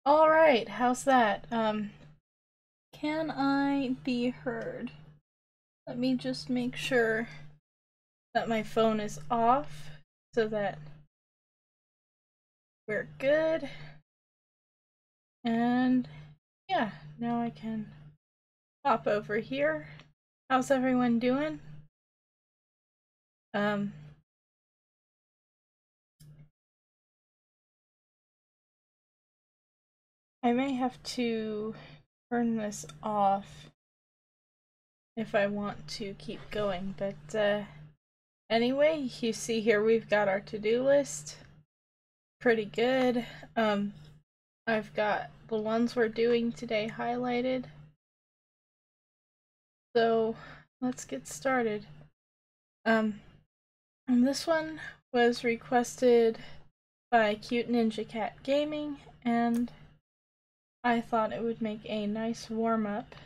All right, how's that? Can I be heard? Let me just make sure that my phone is off so that we're good. And yeah, now I can hop over here. How's everyone doing? Um, I may have to turn this off if I want to keep going, but anyway, you see here we've got our to-do list. Pretty good. I've got the ones we're doing today highlighted. So let's get started. And this one was requested by Cute Ninja Cat Gaming, and I thought it would make a nice warm-up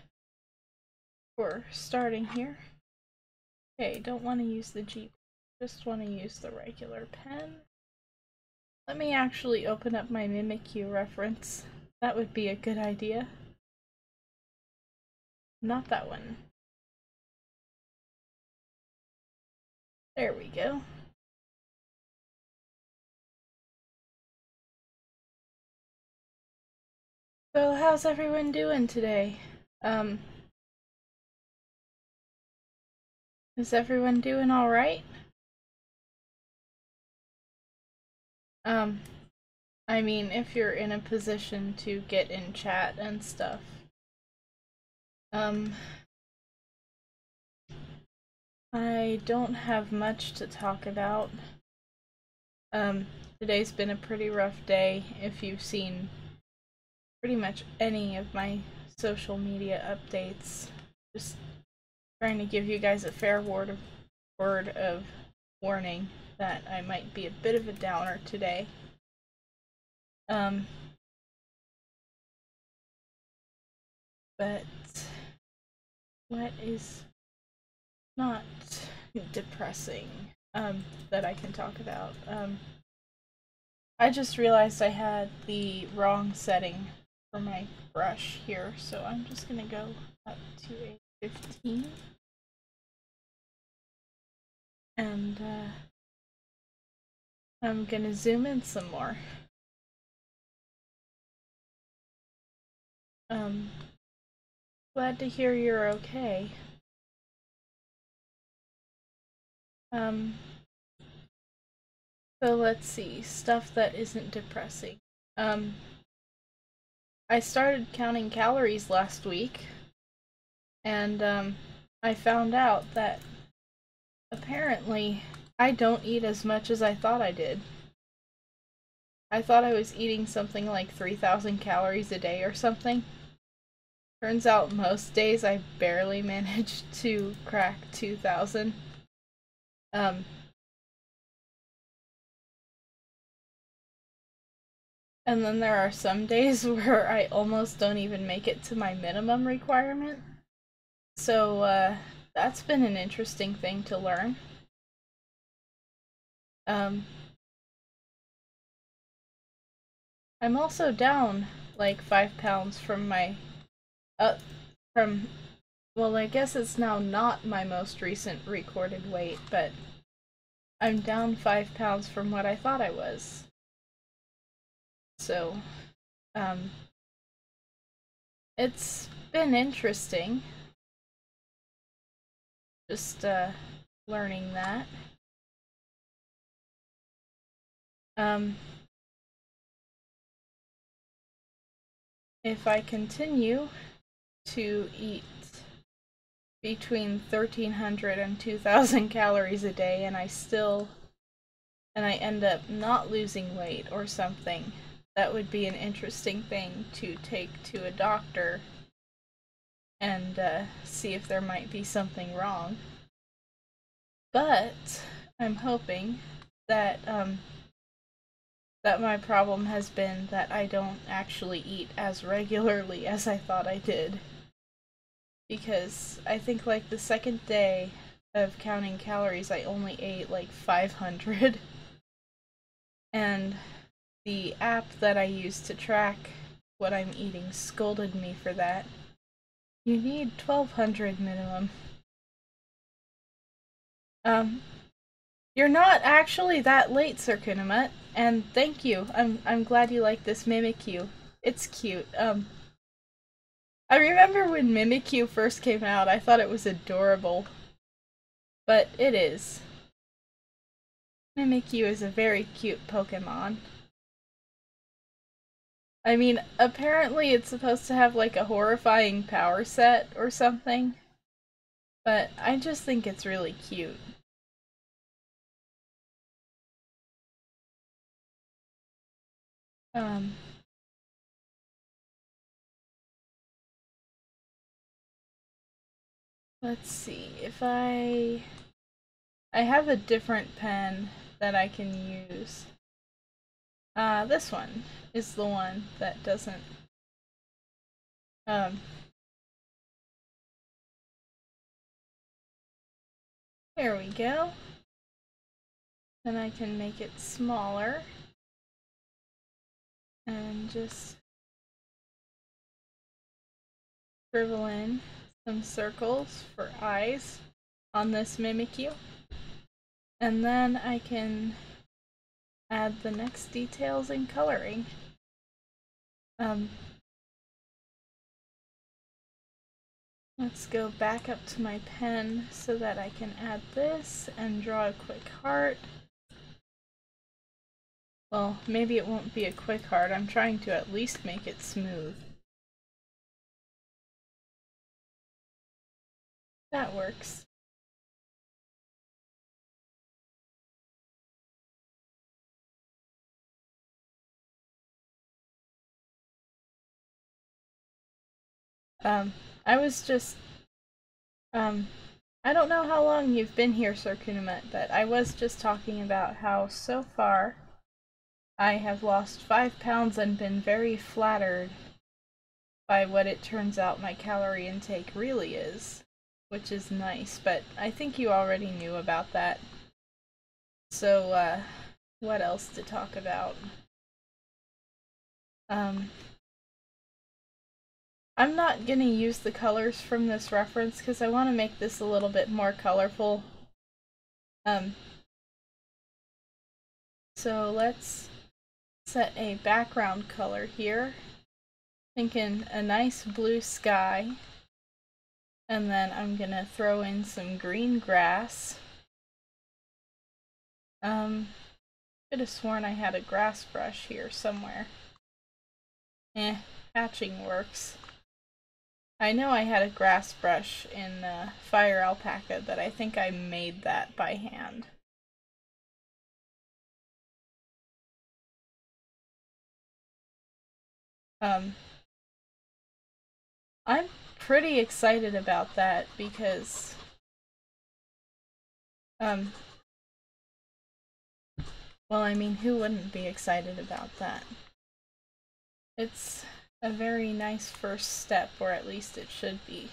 for starting here. Okay, don't want to use the G, just want to use the regular pen. Let me actually open up my Mimikyu reference. That would be a good idea. Not that one. There we go. So how's everyone doing today? Is everyone doing all right? Um, I mean, if you're in a position to get in chat and stuff. Um, I don't have much to talk about. Today's been a pretty rough day. If you've seen pretty much any of my social media updates, just trying to give you guys a fair word of warning that I might be a bit of a downer today. But what is not depressing that I can talk about? I just realized I had the wrong setting for my brush here, so I'm just gonna go up to a 15 and I'm gonna zoom in some more. Glad to hear you're okay. So let's see, stuff that isn't depressing. I started counting calories last week, and I found out that apparently I don't eat as much as I thought I did. I thought I was eating something like 3,000 calories a day or something. Turns out most days I barely manage to crack 2,000. And then there are some days where I almost don't even make it to my minimum requirement. So, that's been an interesting thing to learn. I'm also down like 5 pounds from my, well, I guess it's now not my most recent recorded weight, but I'm down 5 pounds from what I thought I was. So, it's been interesting. Just, learning that. If I continue to eat between 1,300 and 2,000 calories a day and I end up not losing weight or something, that would be an interesting thing to take to a doctor and see if there might be something wrong. But I'm hoping that that my problem has been that I don't actually eat as regularly as I thought I did. Because I think like the second day of counting calories I only ate like 500. And the app that I use to track what I'm eating scolded me for that. You need 1200 minimum. You're not actually that late, Sir Kunamet, and thank you. I'm glad you like this Mimikyu. It's cute. I remember when Mimikyu first came out, I thought it was adorable. But it is. Mimikyu is a very cute Pokemon. I mean, apparently it's supposed to have like a horrifying power set or something. But I just think it's really cute. Let's see, if I have a different pen that I can use. This one is the one that doesn't, there we go. Then I can make it smaller and just scribble in some circles for eyes on this Mimikyu. And then I can add the next details in coloring. Let's go back up to my pen so that I can add this and draw a quick heart. Well, maybe it won't be a quick heart. I'm trying to at least make it smooth. That works. I was just, I don't know how long you've been here, Sir Kunamet, but I was just talking about how so far I have lost 5 pounds and been very flattered by what it turns out my calorie intake really is, which is nice, but I think you already knew about that. So, what else to talk about? I'm not gonna use the colors from this reference because I want to make this a little bit more colorful. So let's set a background color here. Thinking a nice blue sky. And then I'm gonna throw in some green grass. Could have sworn I had a grass brush here somewhere. Hatching works. I know I had a grass brush in Fire Alpaca, but I think I made that by hand. I'm pretty excited about that because well, I mean, who wouldn't be excited about that? It's a very nice first step, or at least it should be.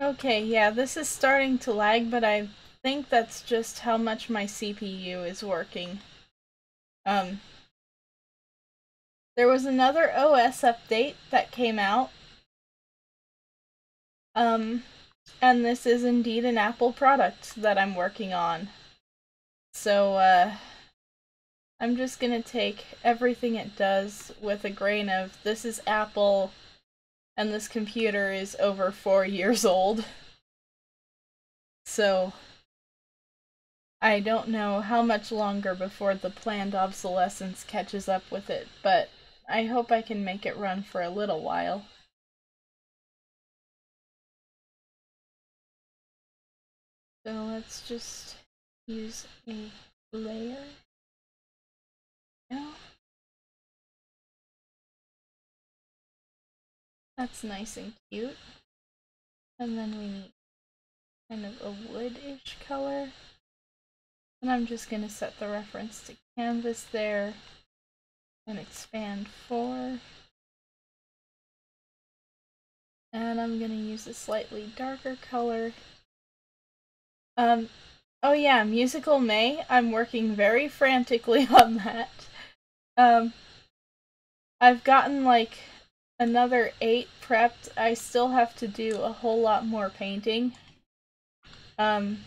Okay, yeah, this is starting to lag, but I think that's just how much my CPU is working. There was another OS update that came out. And this is indeed an Apple product that I'm working on. So, I'm just gonna take everything it does with a grain of, this is Apple, and this computer is over 4 years old. So, I don't know how much longer before the planned obsolescence catches up with it, but I hope I can make it run for a little while. So let's just use a layer. No. That's nice and cute. And then we need kind of a wood-ish color. And I'm just going to set the reference to canvas there and expand 4. And I'm going to use a slightly darker color Um, oh yeah, Musical May. I'm working very frantically on that. Um, I've gotten like another 8 prepped. I still have to do a whole lot more painting. Um,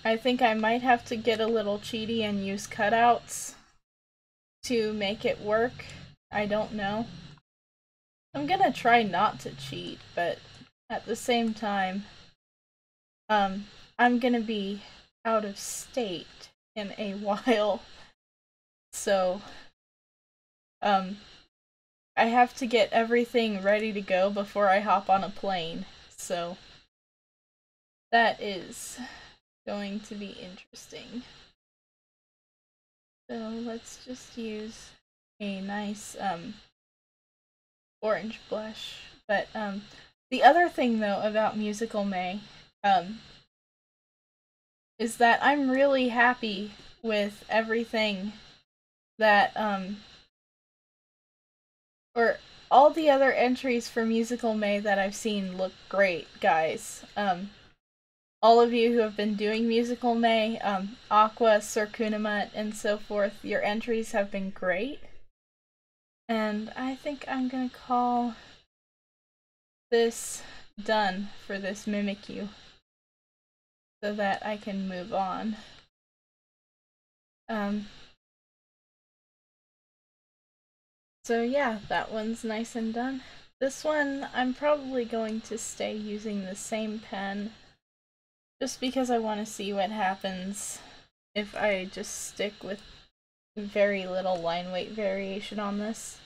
I think I might have to get a little cheaty and use cutouts to make it work. I don't know. I'm gonna try not to cheat, but at the same time, I'm gonna be out of state in a while, so, um, I have to get everything ready to go before I hop on a plane, so that is going to be interesting. So let's just use a nice, orange blush. But, the other thing, though, about Musical May, um, is that I'm really happy with everything that, or all the other entries for Musical May that I've seen look great, guys. All of you who have been doing Musical May, Aqua, Sir Kunamut, and so forth, your entries have been great. And I think I'm gonna call this done for this Mimikyu so that I can move on. So yeah, that one's nice and done. This one, I'm probably going to stay using the same pen just because I want to see what happens if I just stick with very little line weight variation on this.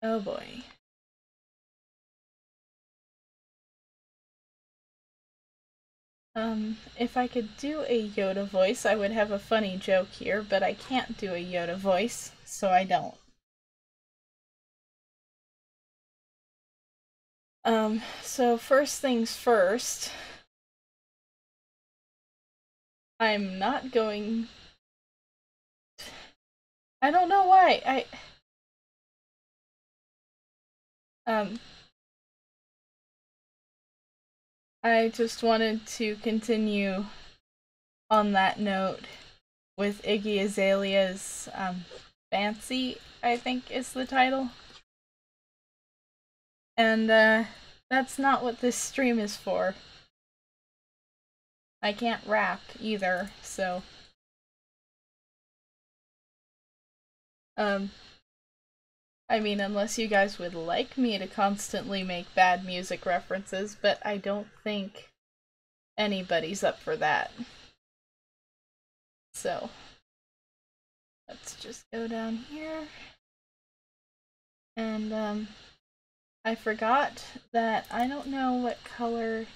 Oh boy. If I could do a Yoda voice, I would have a funny joke here, but I can't do a Yoda voice, so I don't. So first things first, I'm not going... I don't know why, I just wanted to continue on that note with Iggy Azalea's, Fancy, I think is the title. And, that's not what this stream is for. I can't rap either, so... I mean, unless you guys would like me to constantly make bad music references, but I don't think anybody's up for that. So, let's just go down here. And, I forgot that I don't know what color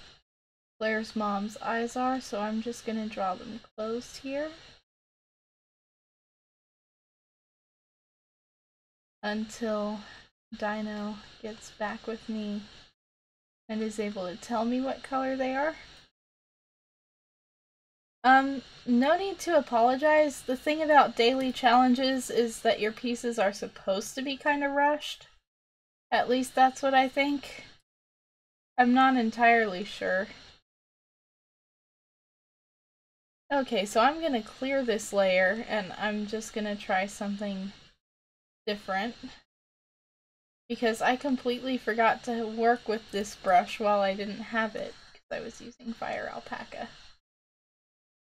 Claire's mom's eyes are, so I'm just gonna draw them closed here. Until Dino gets back with me and is able to tell me what color they are. No need to apologize. The thing about daily challenges is that your pieces are supposed to be kind of rushed. At least that's what I think. I'm not entirely sure. Okay, so I'm gonna clear this layer and I'm just gonna try something different. Because I completely forgot to work with this brush while I didn't have it, because I was using Fire Alpaca.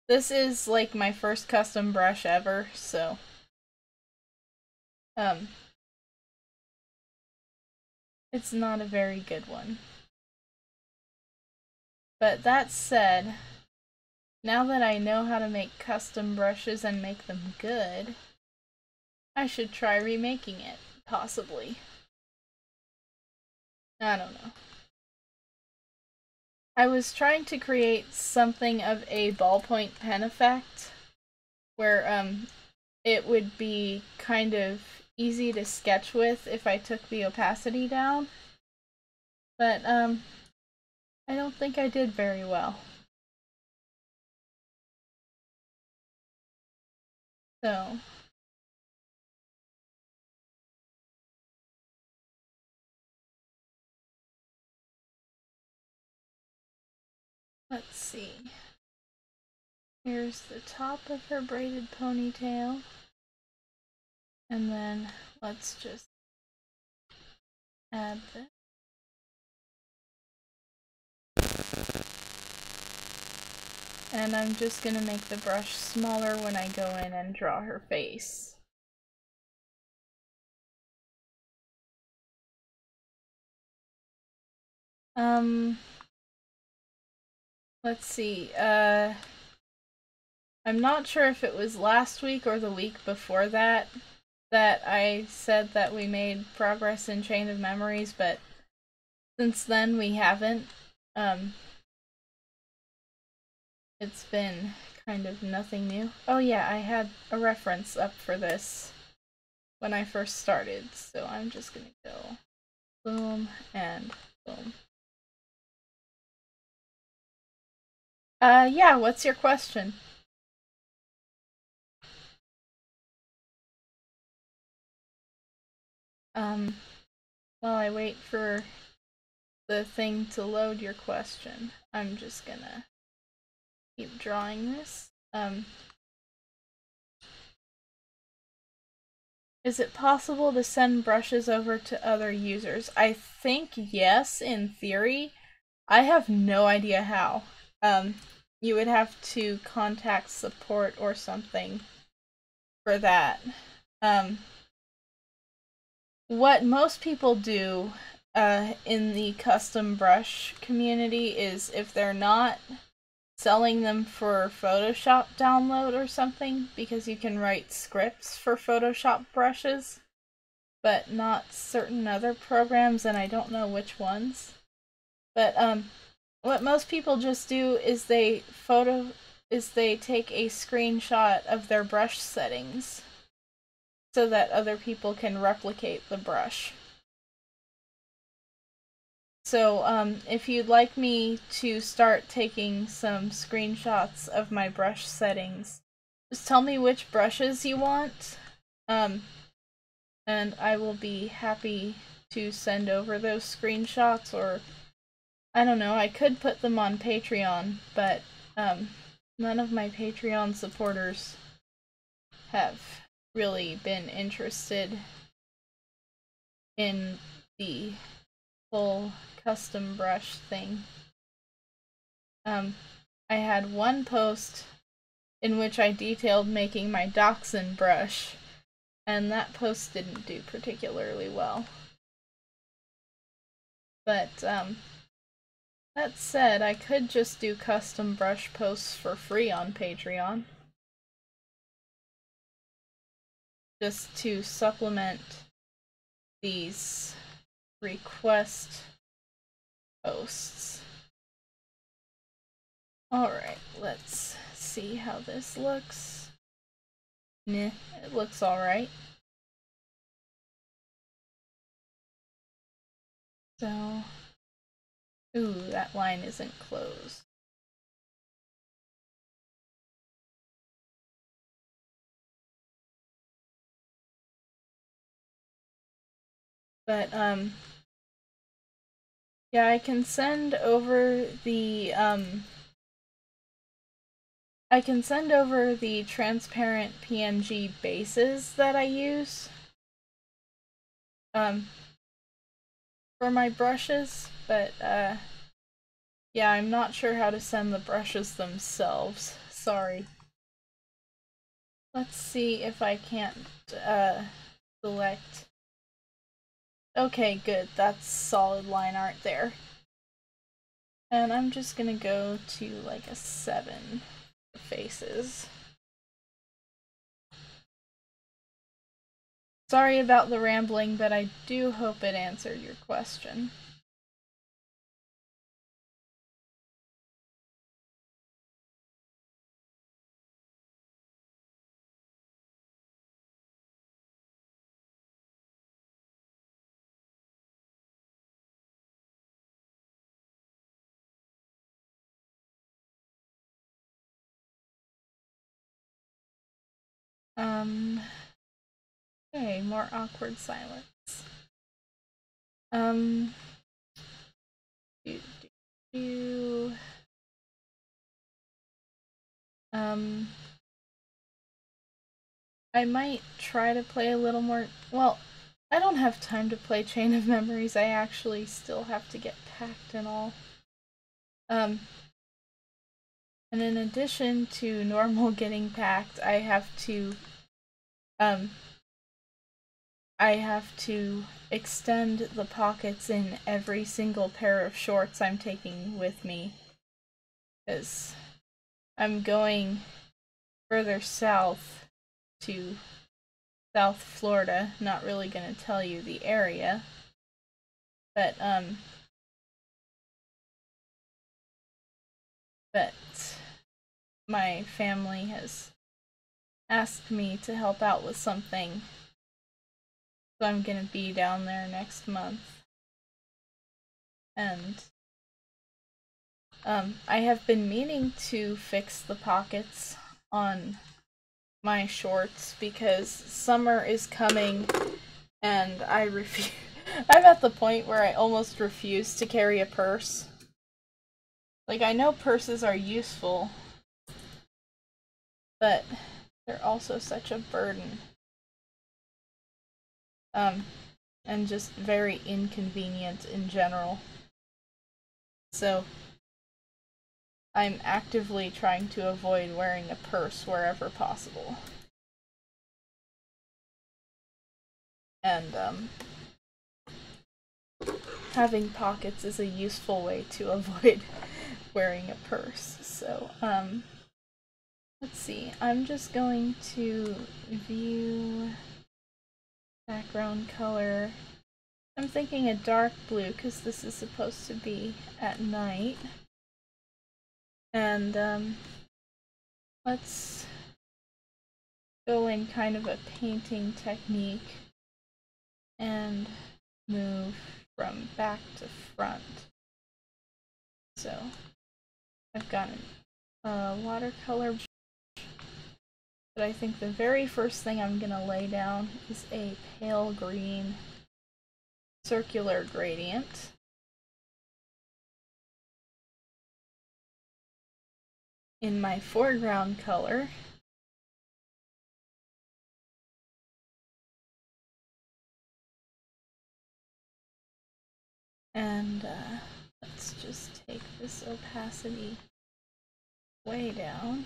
This is like my first custom brush ever, so it's not a very good one. But that said, now that I know how to make custom brushes and make them good, I should try remaking it, possibly. I don't know. I was trying to create something of a ballpoint pen effect, where it would be kind of easy to sketch with if I took the opacity down. But, I don't think I did very well. So, Let's see. Here's the top of her braided ponytail. And then let's just add this. And I'm just gonna make the brush smaller when I go in and draw her face. Let's see, I'm not sure if it was last week or the week before that I said that we made progress in Chain of Memories, but since then we haven't. It's been kind of nothing new. Oh yeah, I had a reference up for this when I first started, so I'm just gonna go boom and boom. Yeah, what's your question? While I wait for the thing to load your question, I'm just gonna keep drawing this. Is it possible to send brushes over to other users? I think yes, in theory. I have no idea how. You would have to contact support or something for that. What most people do in the custom brush community is if they're not selling them for Photoshop download or something, because you can write scripts for Photoshop brushes, but not certain other programs, and I don't know which ones. But what most people just do is they take a screenshot of their brush settings so that other people can replicate the brush. So if you'd like me to start taking some screenshots of my brush settings, just tell me which brushes you want, and I will be happy to send over those screenshots, or I don't know, I could put them on Patreon, but none of my Patreon supporters have really been interested in the full custom brush thing. I had one post in which I detailed making my Dachshund brush, and that post didn't do particularly well. But that said, I could just do custom brush posts for free on Patreon, just to supplement these request posts. Alright, let's see how this looks. Nah, it looks alright. So, ooh, that line isn't closed. But, yeah, I can send over the, transparent PNG bases that I use, for my brushes, but, yeah, I'm not sure how to send the brushes themselves. Sorry. Let's see if I can't, select. Okay, good. That's solid line art there. And I'm just gonna go to like a 7 faces. Sorry about the rambling, but I do hope it answered your question. Okay, more awkward silence. Do, do, do. I might try to play a little more. Well, I don't have time to play Chain of Memories. I actually still have to get packed and all. And in addition to normal getting packed, I have to extend the pockets in every single pair of shorts I'm taking with me, because I'm going further south to South Florida. Not really gonna tell you the area, but my family has asked me to help out with something, so I'm gonna be down there next month. And I have been meaning to fix the pockets on my shorts because summer is coming and I'm at the point where I almost refuse to carry a purse. Like, I know purses are useful, but they're also such a burden. And just very inconvenient in general. So, I'm actively trying to avoid wearing a purse wherever possible. And, having pockets is a useful way to avoid wearing a purse. So, let's see. I'm just going to view background color. I'm thinking a dark blue because this is supposed to be at night. And, let's go in kind of a painting technique and move from back to front. So I've got a watercolor, but I think the very first thing I'm gonna lay down is a pale green circular gradient. In my foreground color, and let's just take this opacity way down.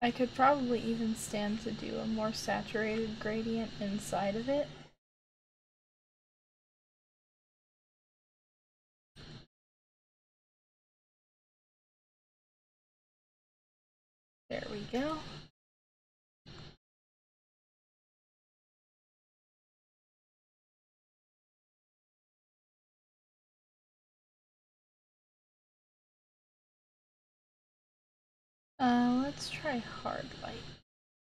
I could probably even stand to do a more saturated gradient inside of it. There we go. Let's try hard light.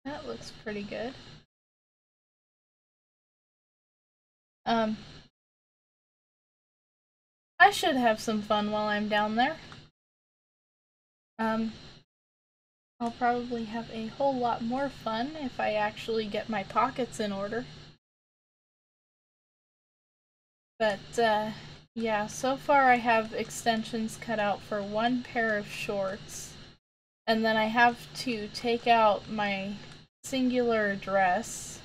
That looks pretty good. I should have some fun while I'm down there. I'll probably have a whole lot more fun if I actually get my pockets in order. But, yeah, so far I have extensions cut out for one pair of shorts. And then I have to take out my singular dress.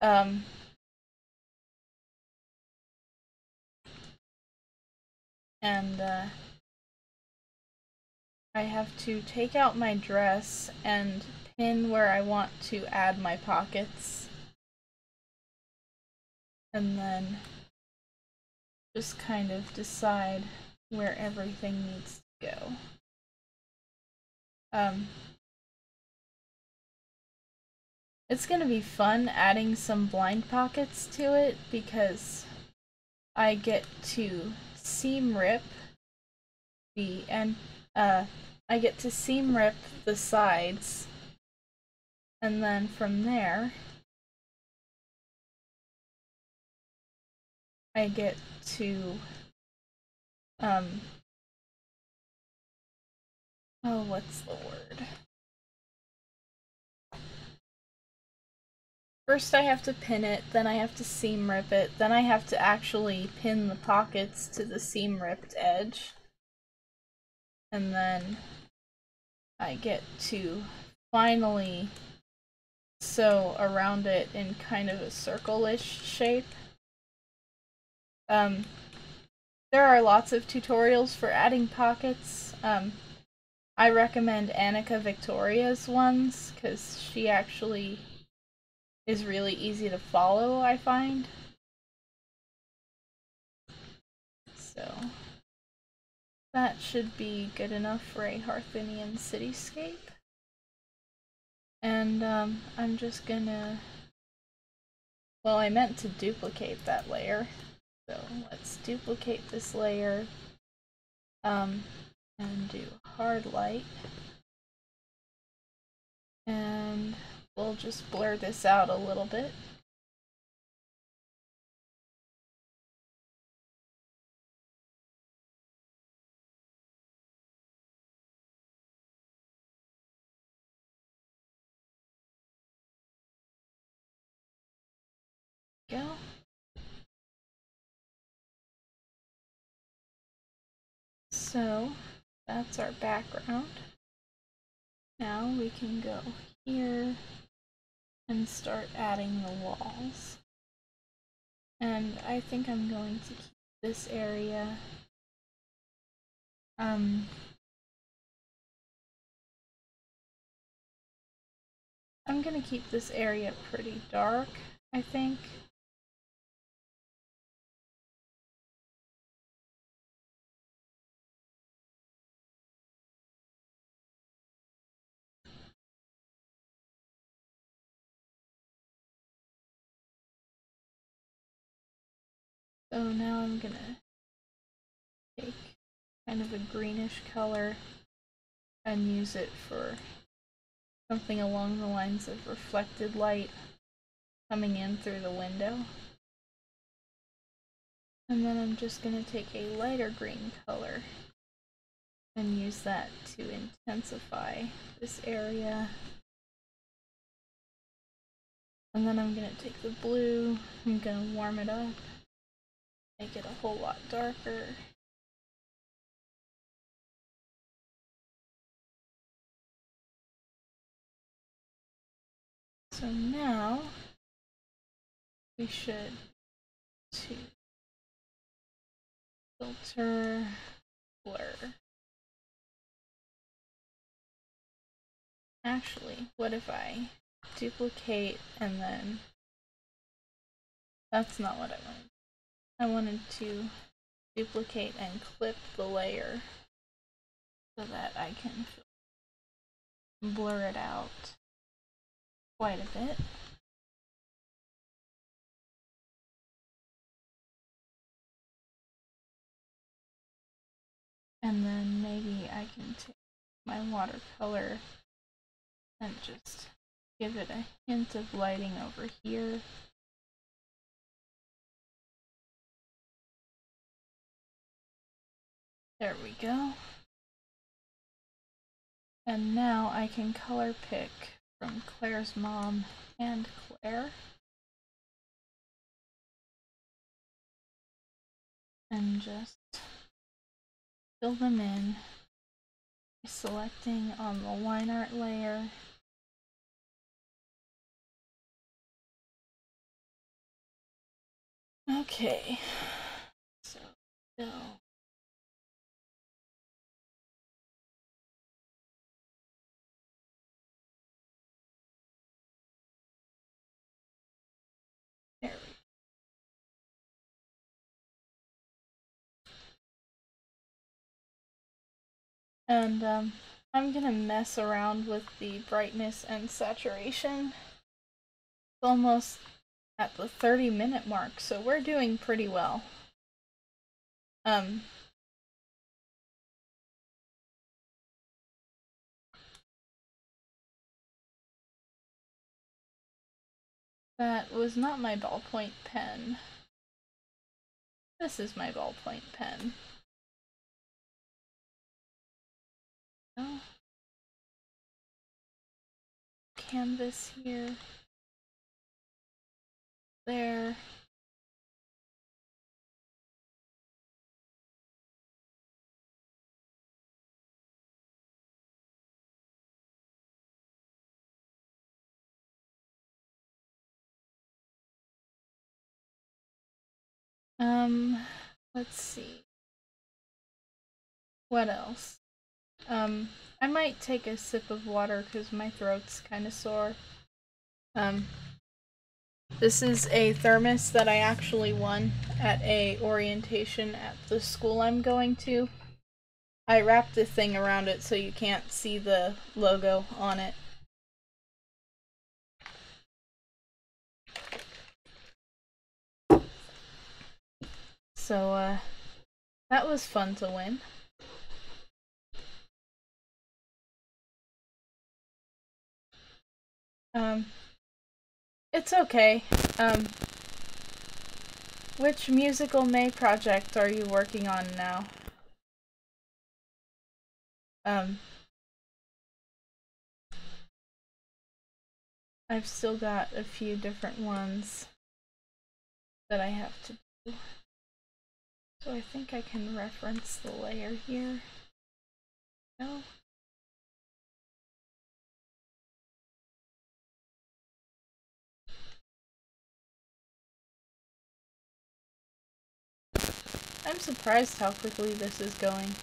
I have to take out my dress and pin where I want to add my pockets. And then just kind of decide where everything needs to go. It's gonna be fun adding some blind pockets to it because I get to seam rip the sides, and then from there I get to oh, what's the word? First I have to pin it, then I have to seam rip it, then I have to actually pin the pockets to the seam ripped edge. And then I get to finally sew around it in kind of a circle-ish shape. There are lots of tutorials for adding pockets. I recommend Annika Victoria's ones because she actually is really easy to follow, I find. So that should be good enough for a Hearthinian cityscape. And I'm just gonna, well, I meant to duplicate that layer. So let's duplicate this layer and do hard light. And we'll just blur this out a little bit. Go. So that's our background. Now we can go here and start adding the walls. And I think I'm going to keep this area I'm gonna keep this area pretty dark, I think. So now I'm gonna take kind of a greenish color and use it for something along the lines of reflected light coming in through the window. And then I'm just gonna take a lighter green color and use that to intensify this area. And then I'm gonna take the blue, I'm gonna warm it up, make it a whole lot darker. So now we should to filter blur. Actually, what if I duplicate and then that's not what I wanted. I wanted to duplicate and clip the layer so that I can blur it out quite a bit. And then maybe I can take my watercolor and just give it a hint of lighting over here. There we go. And now I can color pick from Claire's mom and Claire. And just fill them in, selecting on the line art layer. Okay, so fill. There we go. And I'm gonna mess around with the brightness and saturation. It's almost at the 30-minute mark, so we're doing pretty well. That was not my ballpoint pen. This is my ballpoint pen. Oh. Canvas here. There. Let's see. What else? I might take a sip of water because my throat's kind of sore. This is a thermos that I actually won at a orientation at the school I'm going to. I wrapped the thing around it so you can't see the logo on it. So, that was fun to win. It's okay. Which musical May project are you working on now? I've still got a few different ones that I have to do. So I think I can reference the layer here. No? I'm surprised how quickly this is going.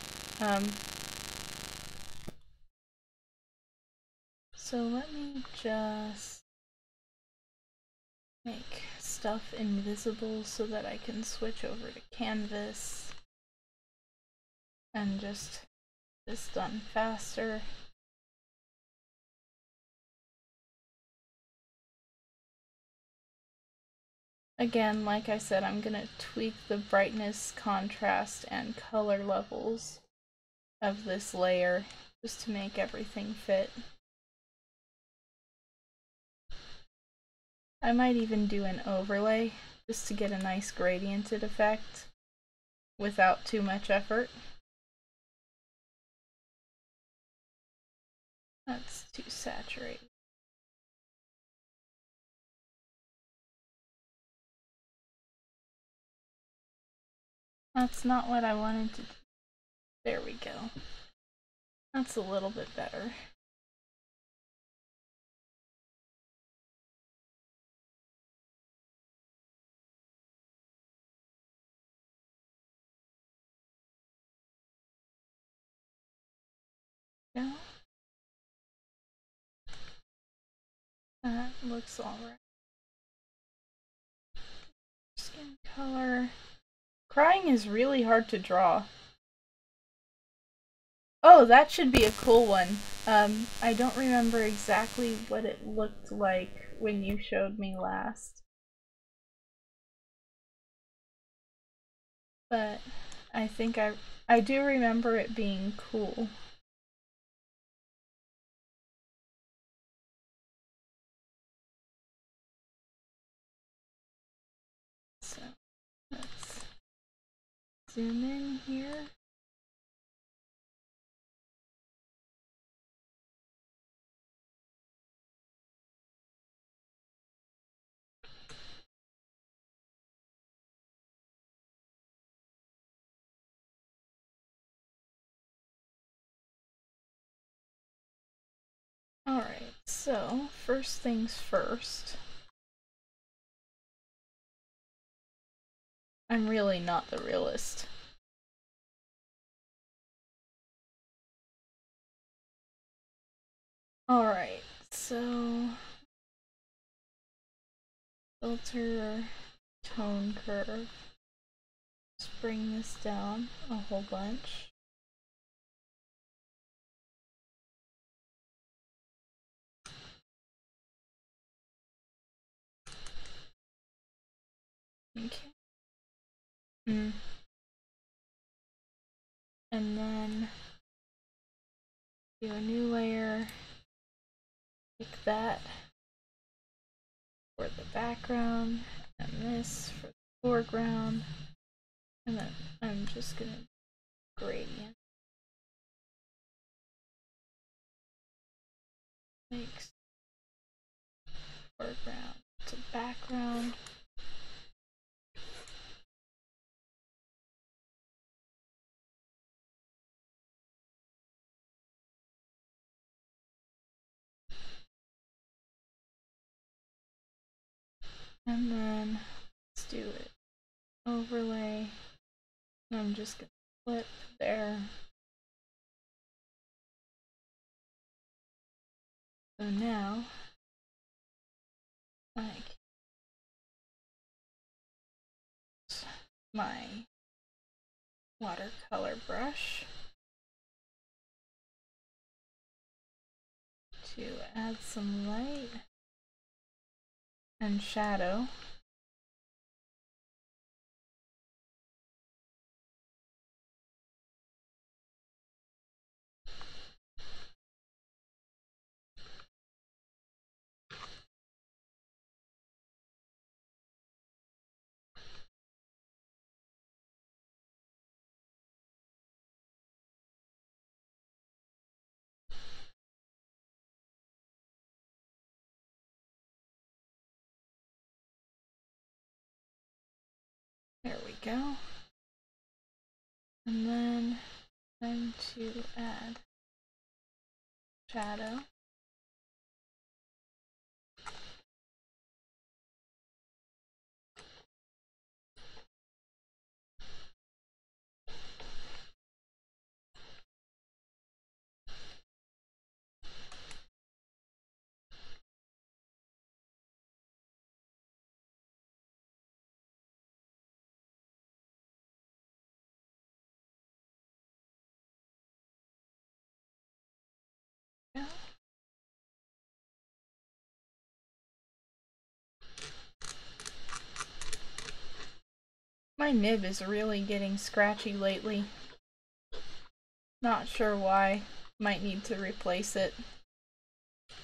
So let me just make stuff invisible so that I can switch over to canvas and just get this done faster. Again, like I said, I'm gonna tweak the brightness, contrast, and color levels of this layer just to make everything fit. I might even do an overlay just to get a nice gradiented effect without too much effort. That's too saturated. That's not what I wanted to do. There we go. That's a little bit better. Yeah. That looks alright. Skin color. Crying is really hard to draw. Oh, that should be a cool one. I don't remember exactly what it looked like when you showed me last. But I think I do remember it being cool. So let's zoom in here. Alright, so first things first. I'm really not the realist. Alright, so filter tone curve. Let's bring this down a whole bunch. Okay. And then do a new layer. Pick that for the background, and this for the foreground. And then I'm just gonna gradient. Makes foreground to background. And then let's do it overlay. And I'm just gonna flip there. So now I can use my watercolor brush to add some light and shadow. There we go. And then time to add shadow. Yeah. My nib is really getting scratchy lately. Not sure why. Might need to replace it.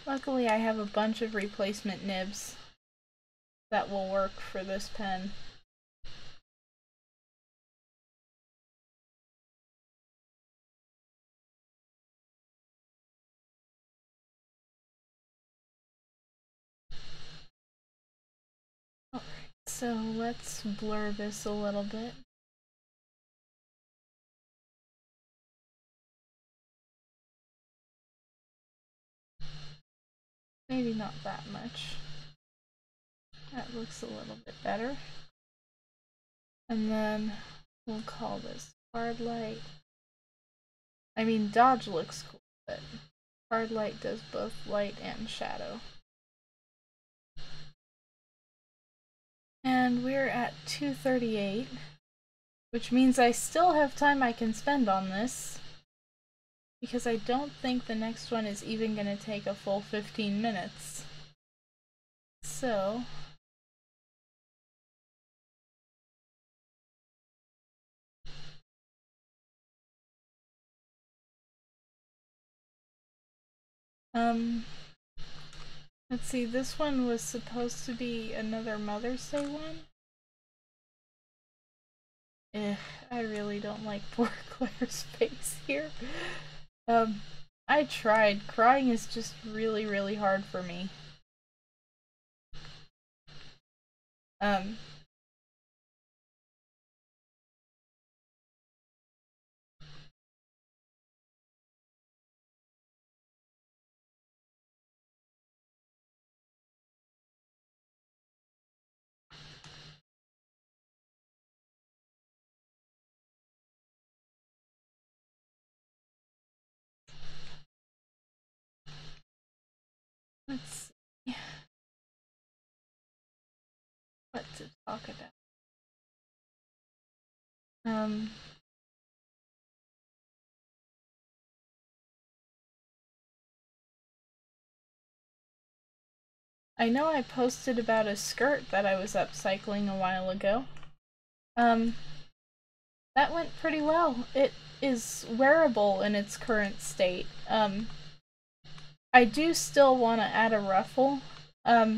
Luckily I have a bunch of replacement nibs that will work for this pen. Alright, so let's blur this a little bit. Maybe not that much. That looks a little bit better. And then we'll call this hard light. I mean, dodge looks cool, but hard light does both light and shadow. And we're at 2:38, which means I still have time I can spend on this, because I don't think the next one is even going to take a full 15 minutes. So let's see, this one was supposed to be another Mother's Day one. I really don't like poor Claire's face here. I tried. Crying is just really, really hard for me. Let's see what to talk about. I know I posted about a skirt that I was upcycling a while ago. That went pretty well. It is wearable in its current state. I do still want to add a ruffle at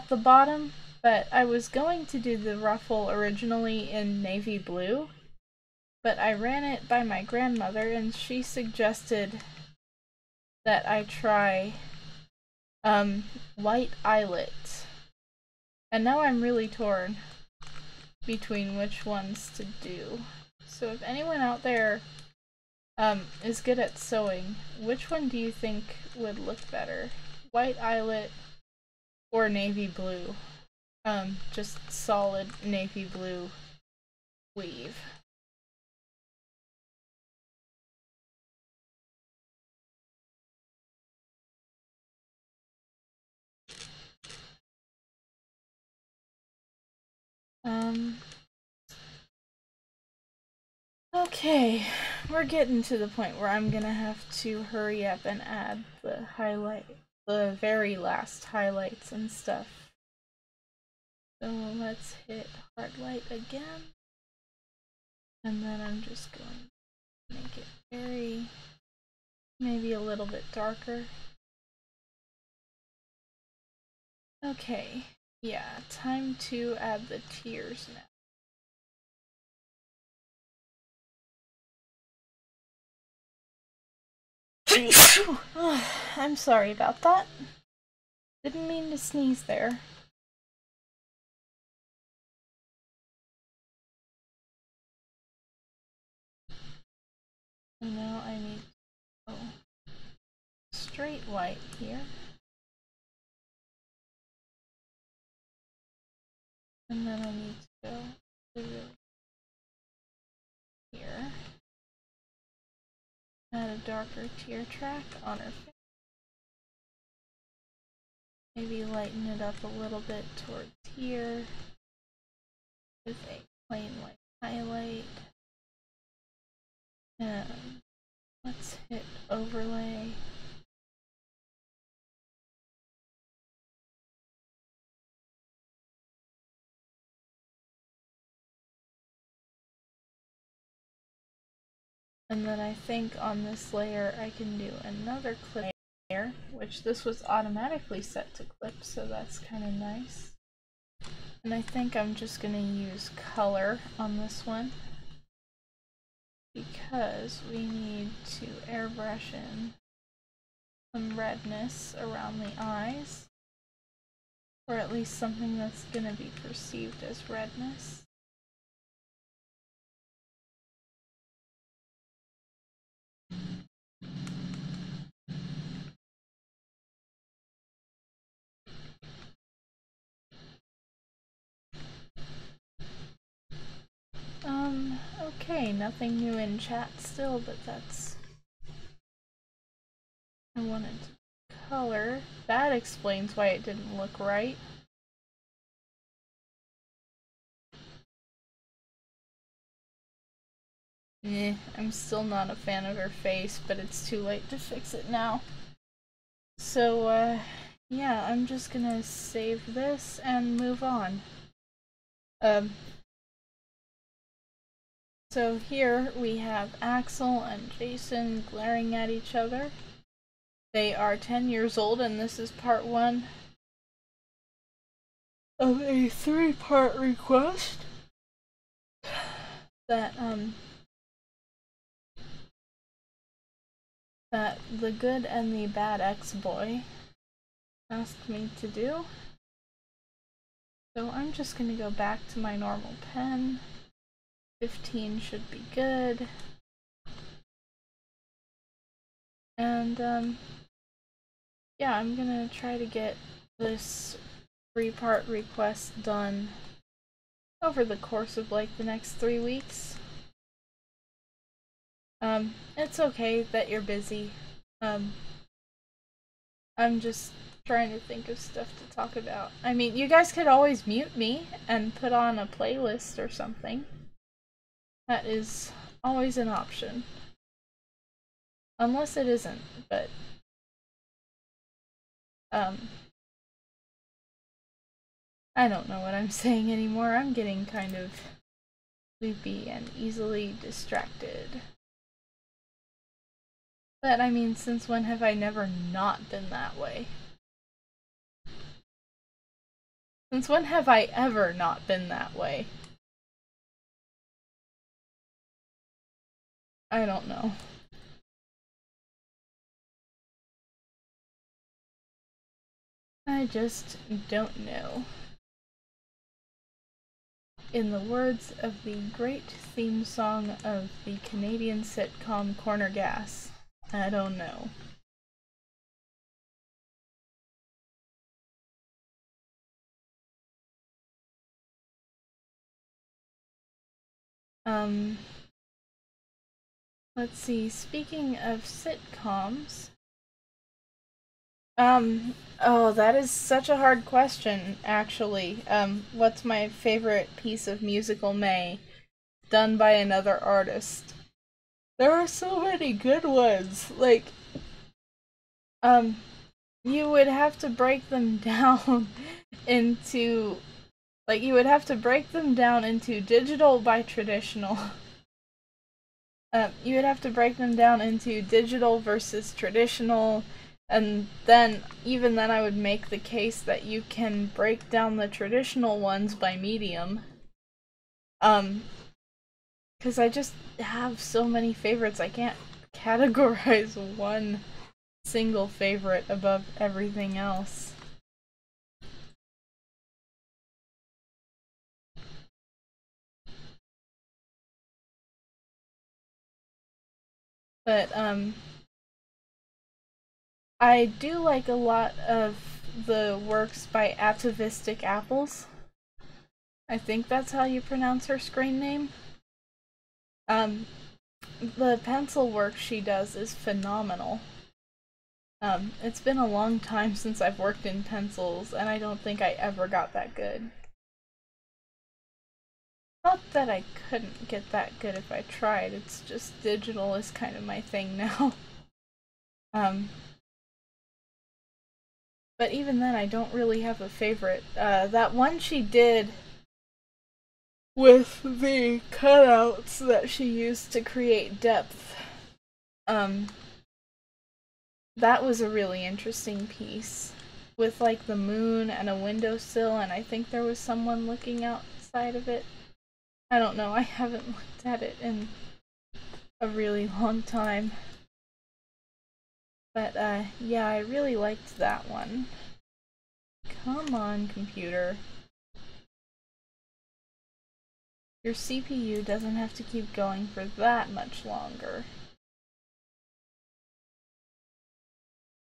the bottom, but I was going to do the ruffle originally in navy blue, but I ran it by my grandmother and she suggested that I try white eyelet. And now I'm really torn between which ones to do. So if anyone out there is good at sewing, which one do you think would look better? White eyelet or navy blue? just solid navy blue weave. Okay, we're getting to the point where I'm gonna have to hurry up and add the very last highlights and stuff. So let's hit hard light again. And then I'm just going to make it maybe a little bit darker. Okay, yeah, time to add the tears now. I'm sorry about that. Didn't mean to sneeze there. Now I need to go straight white here. And then I need to go here. Add a darker tear track on her face. Maybe lighten it up a little bit towards here with a plain white highlight. And let's hit overlay. And then I think on this layer I can do another clip layer, which this was automatically set to clip, so that's kind of nice. And I think I'm just going to use color on this one because we need to airbrush in some redness around the eyes, or at least something that's going to be perceived as redness. Okay, nothing new in chat still, but that's... I wanted to color. That explains why it didn't look right. I'm still not a fan of her face, but it's too late to fix it now. So, yeah, I'm just gonna save this and move on. So here we have Axel and Jason glaring at each other. They are 10 years old, and this is part 1 of a 3-part request that the good and the bad ex-boy asked me to do. So I'm just gonna go back to my normal pen. 15 should be good. And yeah, I'm gonna try to get this 3-part request done over the course of like the next 3 weeks. It's okay that you're busy. I'm just trying to think of stuff to talk about. I mean, you guys could always mute me and put on a playlist or something. That is always an option. Unless it isn't, but I don't know what I'm saying anymore. I'm getting kind of loopy and easily distracted. But I mean, since when have I never not been that way? Since when have I ever not been that way? I don't know. I just don't know. In the words of the great theme song of the Canadian sitcom Corner Gas, I don't know. Um, let's see, speaking of sitcoms, oh, that is such a hard question, actually. What's my favorite piece of musical May done by another artist? There are so many good ones. Like, um, you would have to break them down into, like, you would have to break them down into digital by traditional. You would have to break them down into digital versus traditional, and then, even then, I would make the case that you can break down the traditional ones by medium. Um, because I just have so many favorites, I can't categorize one single favorite above everything else. But, I do like a lot of the works by Atavistic Apples. I think that's how you pronounce her screen name. Um, the pencil work she does is phenomenal. It's been a long time since I've worked in pencils, and I don't think I ever got that good. Not that I couldn't get that good if I tried, it's just digital is kind of my thing now. um, but even then, I don't really have a favorite. That one she did with the cutouts that she used to create depth, um, that was a really interesting piece. With like the moon and a windowsill, and I think there was someone looking outside of it. I don't know, I haven't looked at it in a really long time. But yeah, I really liked that one. Come on, computer. Your CPU doesn't have to keep going for that much longer.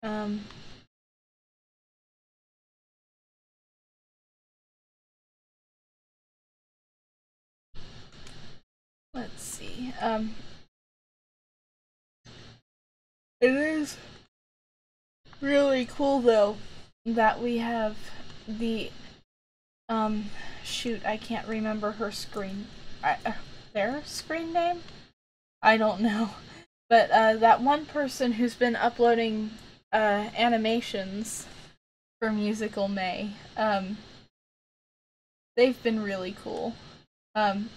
Um, let's see. It is really cool though that we have the shoot, I can't remember her screen. Their screen name? I don't know. But that one person who's been uploading animations for Musical May, they've been really cool. Um,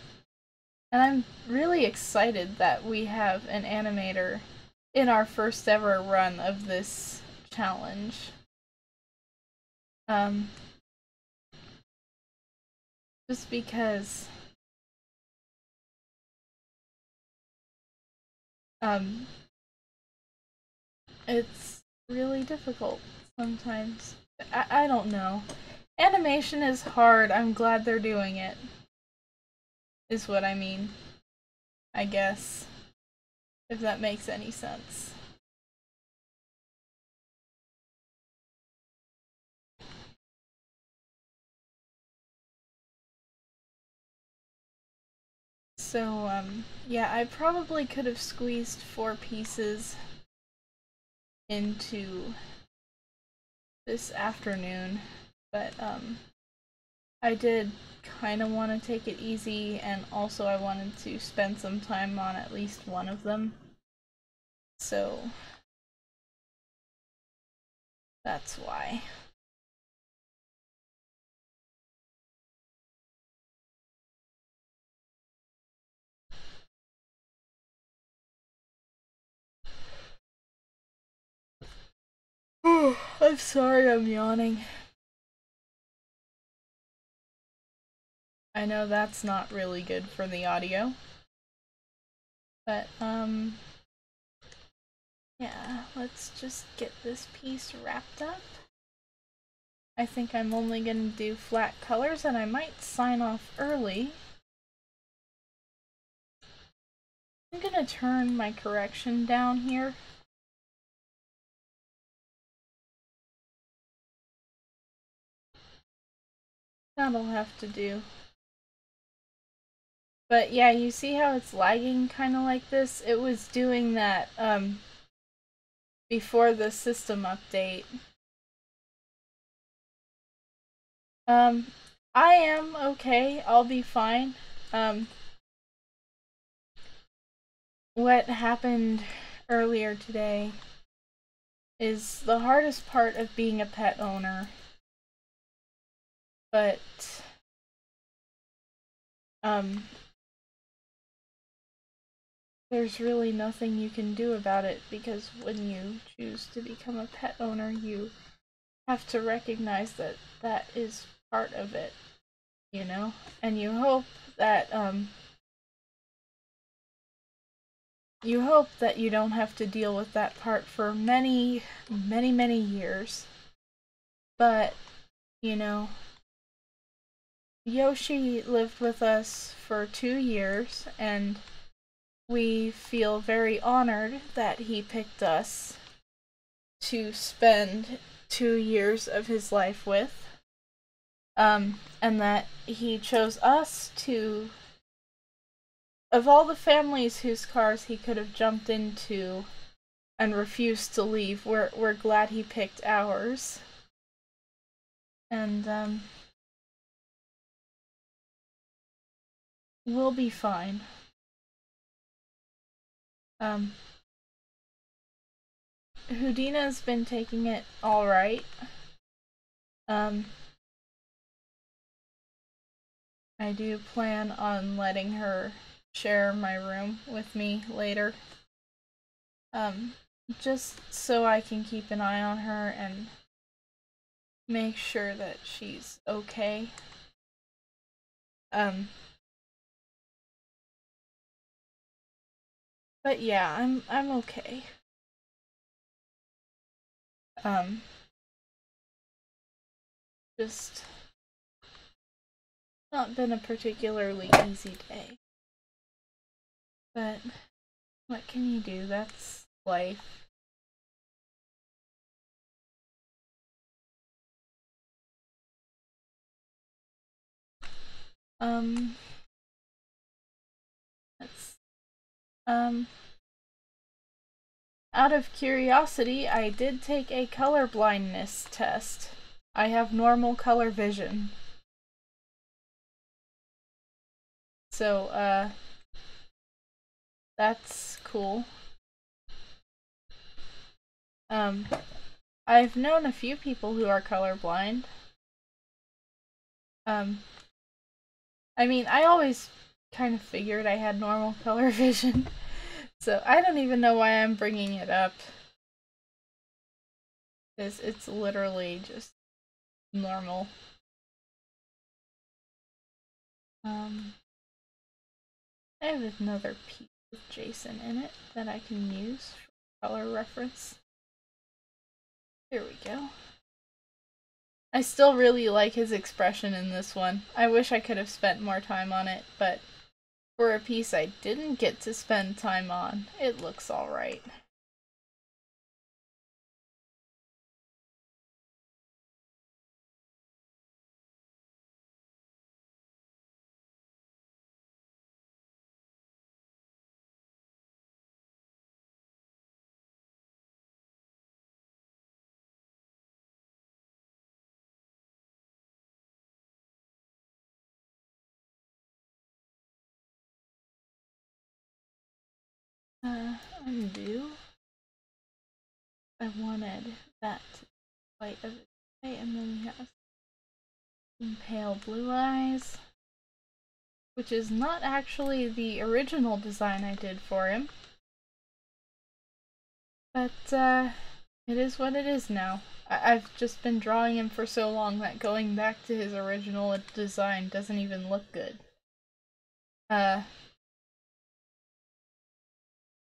and I'm really excited that we have an animator in our first ever run of this challenge. Um, just because um, it's really difficult sometimes. I don't know. Animation is hard. I'm glad they're doing it, is what I mean. I guess. If that makes any sense. So, yeah, I probably could have squeezed 4 pieces into this afternoon, but, I did kind of want to take it easy, and also I wanted to spend some time on at least one of them. So, that's why. I'm sorry I'm yawning. I know that's not really good for the audio. But, yeah, let's just get this piece wrapped up. I think I'm only gonna do flat colors, and I might sign off early. I'm gonna turn my correction down here. That'll have to do. But yeah, you see how it's lagging kind of like this? It was doing that before the system update. Um, I am okay. I'll be fine. Um, what happened earlier today is the hardest part of being a pet owner. But, there's really nothing you can do about it because when you choose to become a pet owner, you have to recognize that that is part of it, you know? And you hope that you don't have to deal with that part for many, many, many years. But, you know, Yoshi lived with us for 2 years, and we feel very honored that he picked us to spend 2 years of his life with. And that he chose us to, of all the families whose cars he could have jumped into and refused to leave, we're glad he picked ours. And we'll be fine. Um, Houdina's been taking it all right. Um, I do plan on letting her share my room with me later. Just so I can keep an eye on her and make sure that she's okay. But yeah, I'm okay. Um, just not been a particularly easy day. But what can you do? That's life. Um, let's, um, out of curiosity, I did take a color blindness test. I have normal color vision. So, that's cool. Um, I've known a few people who are colorblind. Um, I mean, I always kind of figured I had normal color vision, so I don't even know why I'm bringing it up. Because it's literally just normal. I have another piece with Jason in it that I can use for color reference. Here we go. I still really like his expression in this one. I wish I could have spent more time on it, but for a piece I didn't get to spend time on, it looks alright. Undo. I wanted that to be white of its way, and then he has some pale blue eyes, which is not actually the original design I did for him. But, it is what it is now. I've just been drawing him for so long that going back to his original design doesn't even look good.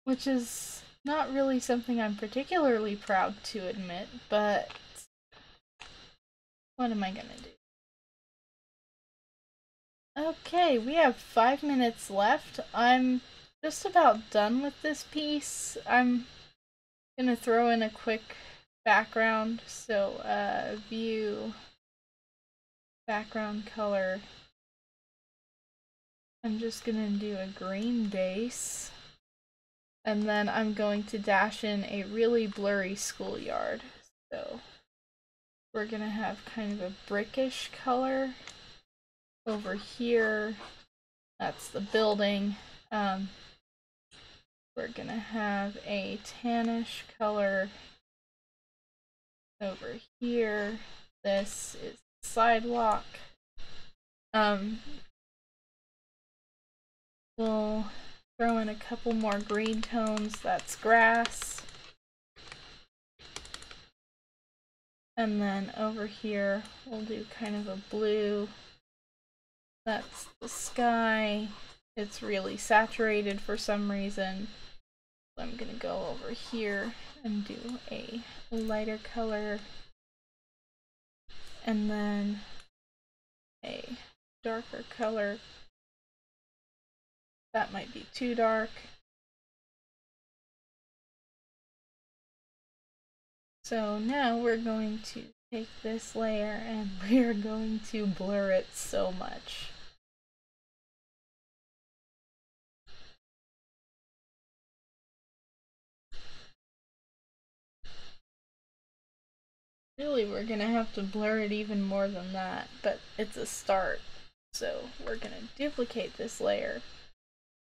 Which is not really something I'm particularly proud to admit, but what am I gonna do? Okay, we have 5 minutes left. I'm just about done with this piece. I'm gonna throw in a quick background. So, view, background color, I'm just gonna do a green base. And then I'm going to dash in a really blurry schoolyard. So we're gonna have kind of a brickish color over here. That's the building. We're gonna have a tannish color over here. This is the sidewalk. We'll throw in a couple more green tones. That's grass. And then over here, we'll do kind of a blue. That's the sky. It's really saturated for some reason. So I'm gonna go over here and do a lighter color. And then a darker color. That might be too dark. So now we're going to take this layer and we're going to blur it so much. Really, we're gonna have to blur it even more than that, but it's a start. So we're gonna duplicate this layer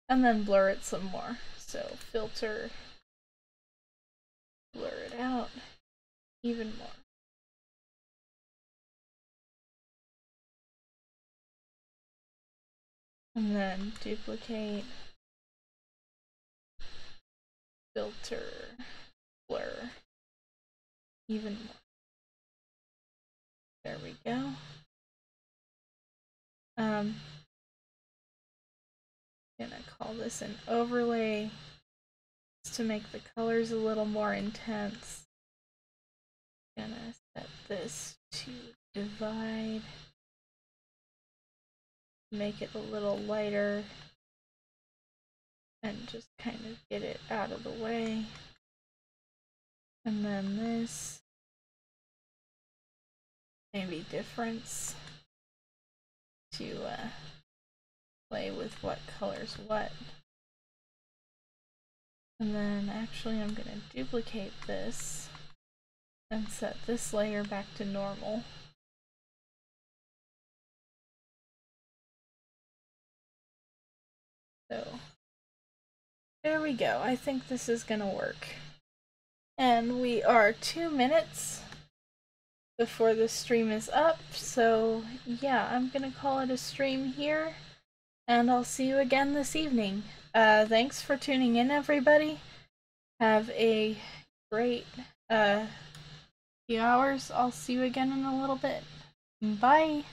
and then blur it some more. So filter, blur it out even more. And then duplicate, filter, blur even more. There we go. Gonna call this an overlay just to make the colors a little more intense. Gonna set this to divide, make it a little lighter, and just kind of get it out of the way. And then this, maybe difference to play with what color's what. And then actually I'm gonna duplicate this and set this layer back to normal. So there we go. I think this is gonna work. And we are 2 minutes before the stream is up, so yeah, I'm gonna call it a stream here, and I'll see you again this evening. Thanks for tuning in, everybody. Have a great few hours. I'll see you again in a little bit. Bye!